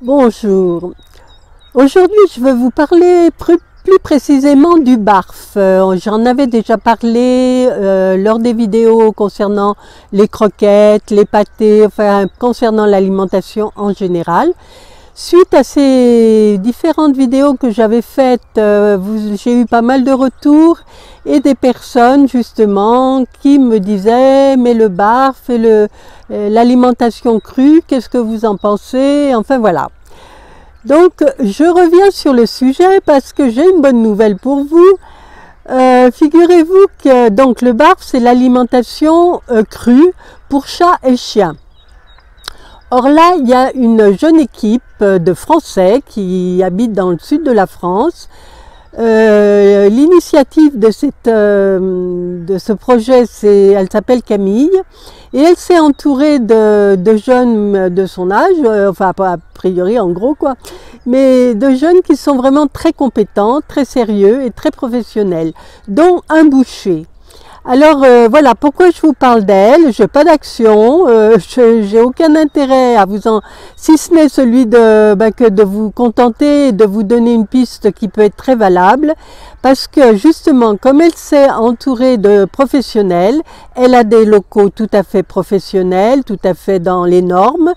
Bonjour. Aujourd'hui, je vais vous parler plus précisément du barf. J'en avais déjà parlé lors des vidéos concernant les croquettes, les pâtés, enfin concernant l'alimentation en général. Suite à ces différentes vidéos que j'avais faites, j'ai eu pas mal de retours et des personnes justement qui me disaient mais le barf et l'alimentation crue, qu'est-ce que vous en pensez? Enfin voilà. Donc je reviens sur le sujet parce que j'ai une bonne nouvelle pour vous. Figurez-vous que donc le barf c'est l'alimentation crue pour chats et chiens. Or là, il y a une jeune équipe de Français qui habitent dans le sud de la France. L'initiative de ce projet, elle s'appelle Camille, et elle s'est entourée de jeunes de son âge, enfin a priori en gros quoi, mais de jeunes qui sont vraiment très compétents, très sérieux et très professionnels, dont un boucher. Alors voilà, pourquoi je vous parle d'elle? Je n'ai pas d'action, j'ai aucun intérêt à vous en, si ce n'est celui que de vous contenter et de vous donner une piste qui peut être très valable, parce que justement, comme elle s'est entourée de professionnels, elle a des locaux tout à fait professionnels, tout à fait dans les normes.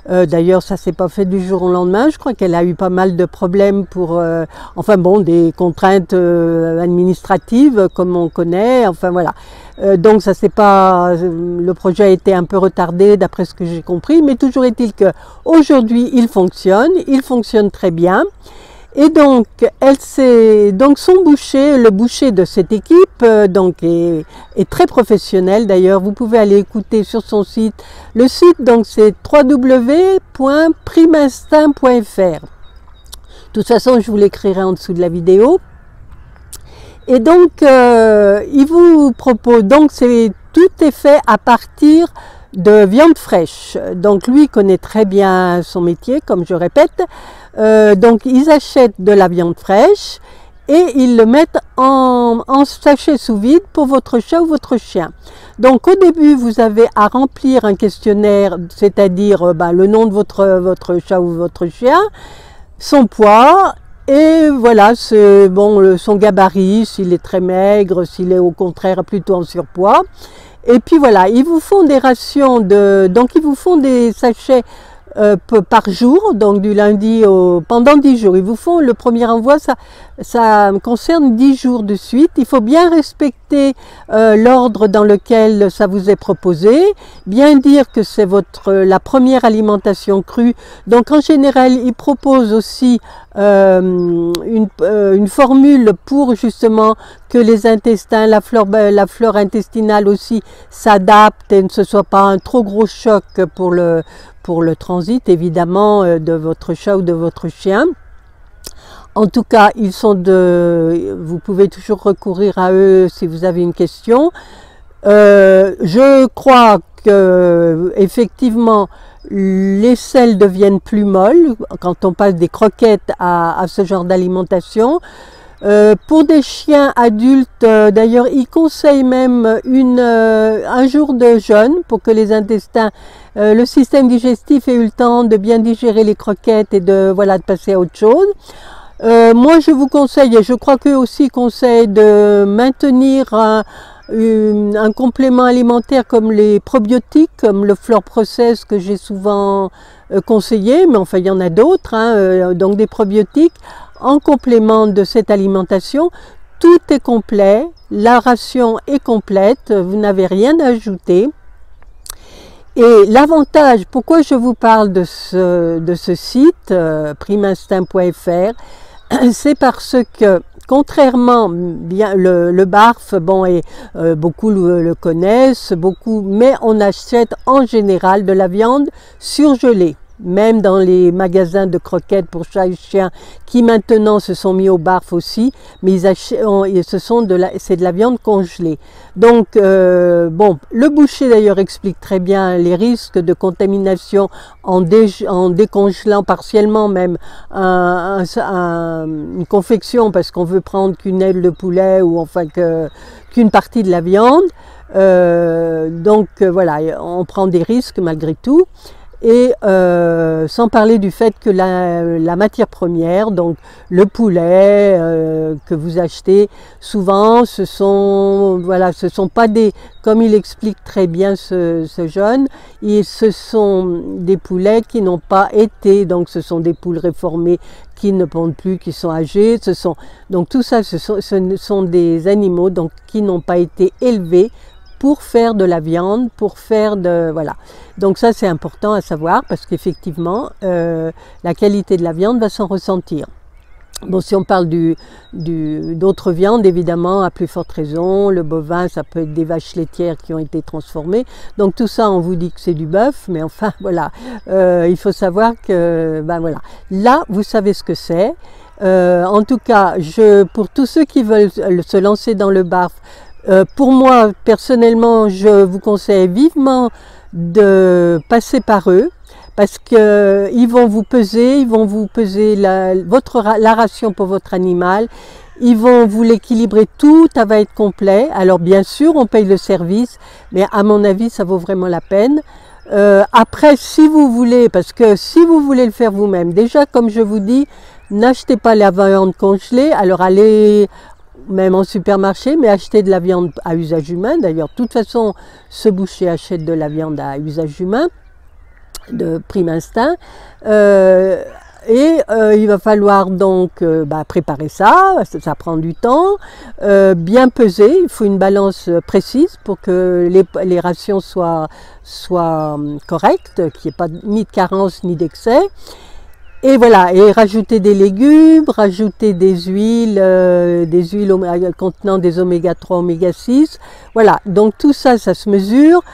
D'ailleurs, ça s'est pas fait du jour au lendemain. Je crois qu'elle a eu pas mal de problèmes pour, enfin bon, des contraintes administratives comme on connaît. Enfin voilà. Donc ça c'est pas, le projet a été un peu retardé d'après ce que j'ai compris, mais toujours est-il que aujourd'hui il fonctionne très bien. Et donc, son boucher, le boucher de cette équipe, est très professionnel. D'ailleurs, vous pouvez aller écouter sur son site. Le site, donc, c'est www.primeinstinct.fr. De toute façon, je vous l'écrirai en dessous de la vidéo. Et donc, il vous propose, tout est fait à partir de viande fraîche. Donc lui connaît très bien son métier, comme je répète. Donc ils achètent de la viande fraîche et ils le mettent en sachet sous vide pour votre chat ou votre chien. Donc au début vous avez à remplir un questionnaire, c'est-à-dire le nom de votre chat ou votre chien, son poids, et voilà, son gabarit, s'il est très maigre, s'il est au contraire plutôt en surpoids. Et puis voilà, ils vous font des rations donc ils vous font des sachets par jour, donc du lundi pendant 10 jours. Ils vous font le premier envoi, ça concerne 10 jours de suite. Il faut bien respecter l'ordre dans lequel ça vous est proposé, bien dire que c'est la première alimentation crue. Donc en général, ils proposent aussi une formule pour justement que les intestins, la flore intestinale aussi s'adapte et ne ce soit pas un trop gros choc pour le transit évidemment de votre chat ou de votre chien. En tout cas, vous pouvez toujours recourir à eux si vous avez une question. Je crois que effectivement les selles deviennent plus molles quand on passe des croquettes à ce genre d'alimentation. Pour des chiens adultes, d'ailleurs, ils conseillent même un jour de jeûne pour que les intestins, le système digestif ait eu le temps de bien digérer les croquettes et de passer à autre chose. Moi, je vous conseille, et je crois qu'eux aussi conseillent de maintenir un complément alimentaire comme les probiotiques, comme le Flore Process que j'ai souvent conseillé, mais enfin il y en a d'autres, donc des probiotiques en complément de cette alimentation. Tout est complet, la ration est complète, vous n'avez rien à ajouter. Et l'avantage, pourquoi je vous parle de ce site, primeinstinct.fr, c'est parce que contrairement, le barf, beaucoup le connaissent, mais on achète en général de la viande surgelée. Même dans les magasins de croquettes pour chats et chiens qui maintenant se sont mis au barf aussi, mais c'est de la viande congelée. Donc le boucher d'ailleurs explique très bien les risques de contamination en décongelant partiellement même une confection parce qu'on veut prendre qu'une aile de poulet ou enfin qu'une partie de la viande. Voilà, on prend des risques malgré tout. et sans parler du fait que la matière première, donc le poulet que vous achetez, souvent ce sont pas des, comme il explique très bien ce jeune, et ce sont des poulets qui n'ont pas été, donc ce sont des poules réformées qui ne pondent plus, qui sont âgées, donc tout ça ce sont des animaux donc qui n'ont pas été élevés pour faire de la viande, pour faire de... Voilà. Donc ça c'est important à savoir parce qu'effectivement la qualité de la viande va s'en ressentir. Bon, si on parle d'autres viandes, évidemment, à plus forte raison, le bovin, ça peut être des vaches laitières qui ont été transformées. Donc tout ça, on vous dit que c'est du bœuf, mais enfin, voilà, il faut savoir que, ben voilà, là, vous savez ce que c'est. En tout cas, pour tous ceux qui veulent se lancer dans le BARF, pour moi, personnellement, je vous conseille vivement de passer par eux. Parce que ils vont vous peser la ration pour votre animal, ils vont vous l'équilibrer, tout ça va être complet. Alors bien sûr, on paye le service, mais à mon avis, ça vaut vraiment la peine. Après, si vous voulez, parce que si vous voulez le faire vous-même, déjà comme je vous dis, n'achetez pas la viande congelée, alors allez même en supermarché, mais achetez de la viande à usage humain. D'ailleurs, de toute façon, ce boucher achète de la viande à usage humain, de prime instinct, il va falloir donc préparer ça prend du temps, bien peser, il faut une balance précise pour que les rations soient correctes, qu'il n'y ait pas ni de carence ni d'excès. Et voilà, et rajouter des légumes, rajouter des huiles contenant des oméga 3, oméga 6. Voilà, donc tout ça, ça se mesure,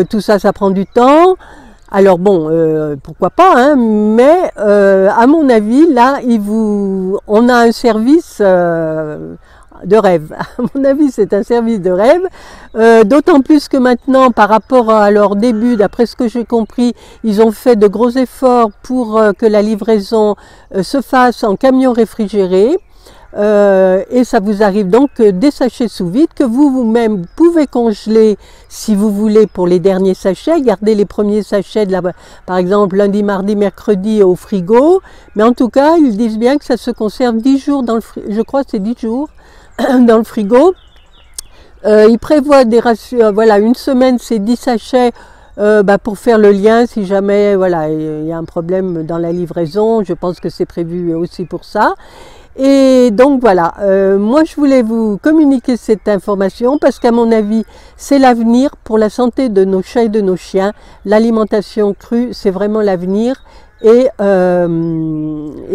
tout ça, ça prend du temps. Alors bon, pourquoi pas, hein, mais à mon avis, là, on a un service de rêve. À mon avis, c'est un service de rêve, d'autant plus que maintenant, par rapport à leur début, d'après ce que j'ai compris, ils ont fait de gros efforts pour que la livraison se fasse en camion réfrigéré. Et ça vous arrive donc des sachets sous vide que vous-même pouvez congeler si vous voulez pour les derniers sachets, garder les premiers sachets par exemple lundi, mardi, mercredi au frigo, mais en tout cas ils disent bien que ça se conserve 10 jours dans le frigo, je crois que c'est 10 jours dans le frigo. Ils prévoient des rations, voilà, une semaine c'est 10 sachets pour faire le lien si jamais voilà, il y a un problème dans la livraison, je pense que c'est prévu aussi pour ça. Et donc voilà, moi je voulais vous communiquer cette information parce qu'à mon avis, c'est l'avenir pour la santé de nos chats et de nos chiens. L'alimentation crue, c'est vraiment l'avenir. Et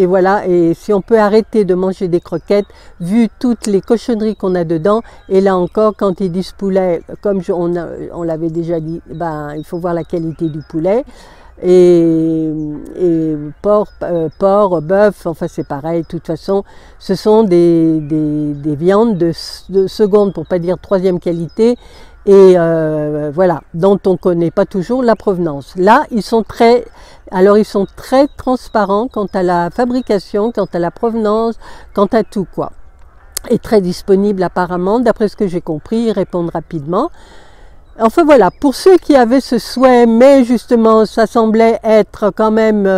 voilà, et si on peut arrêter de manger des croquettes, vu toutes les cochonneries qu'on a dedans, et là encore, quand ils disent poulet, comme on l'avait déjà dit, il faut voir la qualité du poulet. Et porc, bœuf, enfin c'est pareil, de toute façon, ce sont des viandes de seconde, pour pas dire troisième qualité, et voilà, dont on ne connaît pas toujours la provenance. Là, ils sont très transparents quant à la fabrication, quant à la provenance, quant à tout quoi. Et très disponibles apparemment, d'après ce que j'ai compris, ils répondent rapidement. Enfin voilà, pour ceux qui avaient ce souhait, mais justement ça semblait être quand même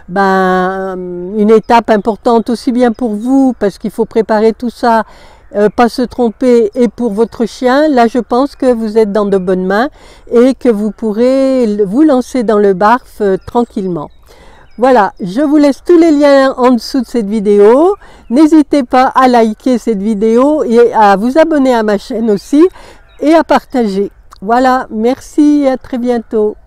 une étape importante aussi bien pour vous, parce qu'il faut préparer tout ça, pas se tromper, et pour votre chien, là je pense que vous êtes dans de bonnes mains et que vous pourrez vous lancer dans le BARF tranquillement. Voilà, je vous laisse tous les liens en dessous de cette vidéo. N'hésitez pas à liker cette vidéo et à vous abonner à ma chaîne aussi et à partager. Voilà, merci et à très bientôt.